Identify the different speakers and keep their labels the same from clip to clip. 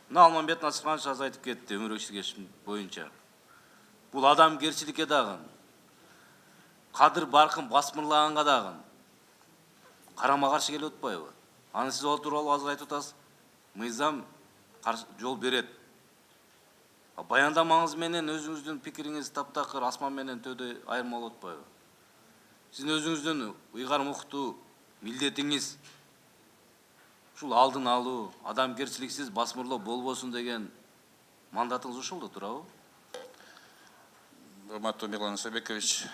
Speaker 1: Мына Алмамбет Насырханович аз айтып кетти өмүрөчүлүк ишин боюнча. Бул адамгерчиликке дагы, кадыр баркын басмырлаганга дагы карама каршы келип атпайбы? Аны сиз ал тууралуу азыр айтып атасыз. Мыйзам жол берет. Баяндамаңыз менен өзүңүздүн пикириңиз таптакыр асман менен tööдөй айырма болуп атпайбы? Сиздин өзүңүздүн ыйгар муктуу милдетиңиз ушул алдын алуу, адамгерчиликсиз басмырлоо болбосун деген мандатыңыз ушул да туурабы?
Speaker 2: Урматтуу Мирлан Исабекович,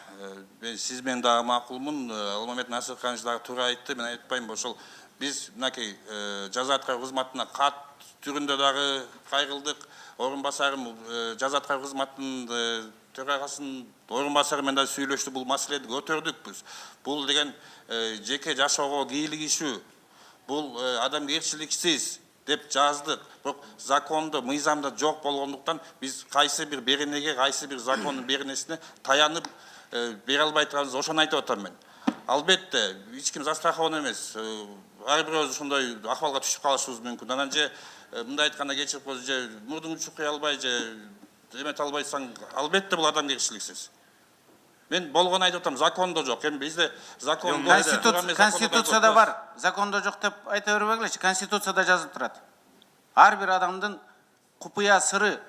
Speaker 2: мен сиз менен дагы макулмун, Алмамбет Насырханович дагы туура айтты, мен айтпайм, ошол биз мынакей жаза аткаруу кызматына кат түрүндө дагы кайрылдык. Орун басарым жаза аткаруу кызматынын төрагасынын орун басары менен да сүйлөштү, бул маселени көтөрдүкпүз. Бул деген жеке жашоого кийлигишүү, бул адамгерчиликсиз деп жаздык. Бирок закондо, мыйзамда жок болгондуктан биз кайсы бир беренеге, кайсы бир закондун беренесине таянып бере албай турабыз, ошону айтып атам мен. Албетте, эч ким застрахован эмес. Ар бирөөбүз ушундай акыбалга түшүп калышыбыз мүмкүн. Анан же мындай айтканда кечирип коюңуз, же мурдуңду чукуй албай, же эмете албайсаң, албетте бул адамгерчиликсиз. Мен болгону айтып атам, закондо жок. Эми бизде закон
Speaker 3: Конституцияда бар. Закондо жок деп айта бербегилечи. Конституцияда жазылып турат. Ар бир адамдын купуя сыры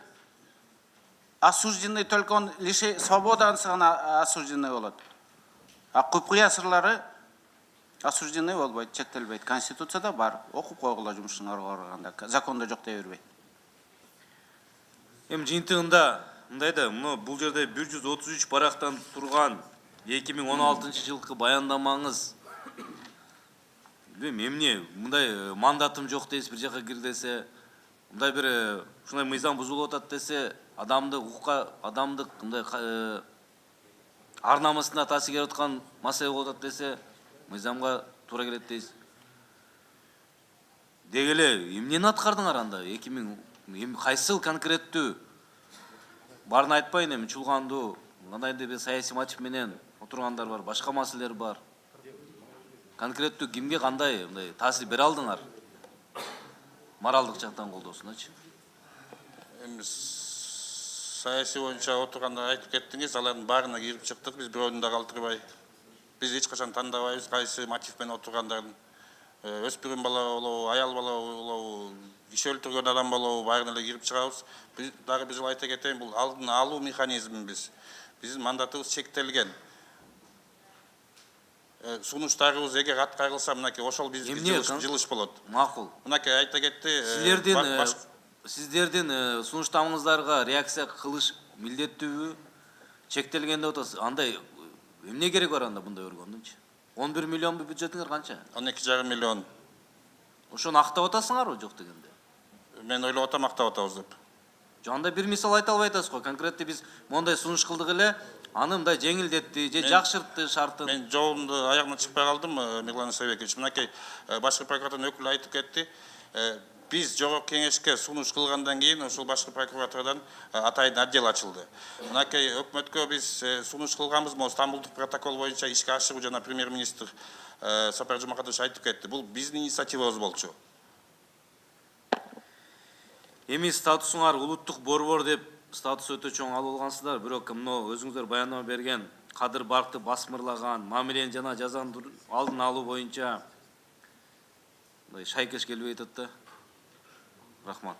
Speaker 3: осужденный только он лишь свободасы гана осужденный болот. А купуя сырлары осужденный болбойт, чектелбейт. Конституцияда бар. Окуп койгула жумушуңарга караганда. Закондо жок дей бербей.
Speaker 1: Эми жыйынтыгында мындай да, бул жерде 133 барактан турган 2016 жылкы баяндамаңыз. Эмне мындай мандатым жок дейсиз, бир жака кир десе, мындай бир ушундай мыйзам бузулуп атат десе, адамдык укукка, адамдык мындай ар намысына таасир келип аткан маселе болуп атат десе, мыйзамга туура келет дейсиз. Деги эле эмнени аткардыңар анда? 2000 кайсыл конкреттүү барын айтпайын, эми чулгандуу, кандайдыр бир саясий мотив менен отургандар бар, башка маселелер бар. Конкреттүү кимге кандай мындай таасир бере алдыңар? Моралдык жактан колдоосуначы.
Speaker 2: Эми саясий боюнча отургандар айтып кеттиңиз, алардын баарына кирип чыктык, биз бирөөнү да калтырбай. Биз эч качан тандабайбыз кайсы мотив менен отургандарын. Өспүрүм бала болобу, аял бала болобу, киши өлтүргөн адам болобу, баарына эле кирип чыгабыз. Биз дагы бир жолу айта кетейин, бул алдын алуу механизмибиз. Биздин мандатыбыз чектелген. Сунуштарыбыз эгер аткарылса, мынакей ошол биздин жылыш болот.
Speaker 1: Макул.
Speaker 2: Мынакей айта кетти.
Speaker 1: Сиздердин сунуштарыңыздарга реакция кылыш милдеттүүбү? Чектелген деп атасыз. Андай эмне керек бар анда мындай өргөндүнчү? 11 миллион бюджетиңер канча?
Speaker 2: 12,5 миллион.
Speaker 1: Ошону актап атасыңарбы жок дегенде?
Speaker 2: Мен ойлоп атам актап атабыз деп.
Speaker 1: Анда бир мисал айта албай атасыз го. Конкретте биз мондай сунуш кылдык эле, аны мындай жеңилдетти же жакшыртты шартын.
Speaker 2: Мен жообумду аягына чыкпай калдым, Мирлан Исабекович. Мынакей башкы прокуратуранын өкүлү айтып кетти. Биз жогорку кеңешке сунуш кылгандан кийин ошол башкы прокуратурадан атайын отдел ачылды. Мынакей өкмөткө биз сунуш кылганбыз, Стамбулдук протокол боюнча ишке ашыруу жана премьер-министр Сапар Жумакадович айтып кетти. Бул биздин инициативабыз болчу.
Speaker 1: Эми статусуңар улуттук борбор деп статус өтө чоң алып алгансыздар, бирок өзүңүздөр баяндама берген кадыр баркты басмырлаган, мамилени жана жазаны алдын алуу боюнча шайкеш келбей атат да. Рахмат.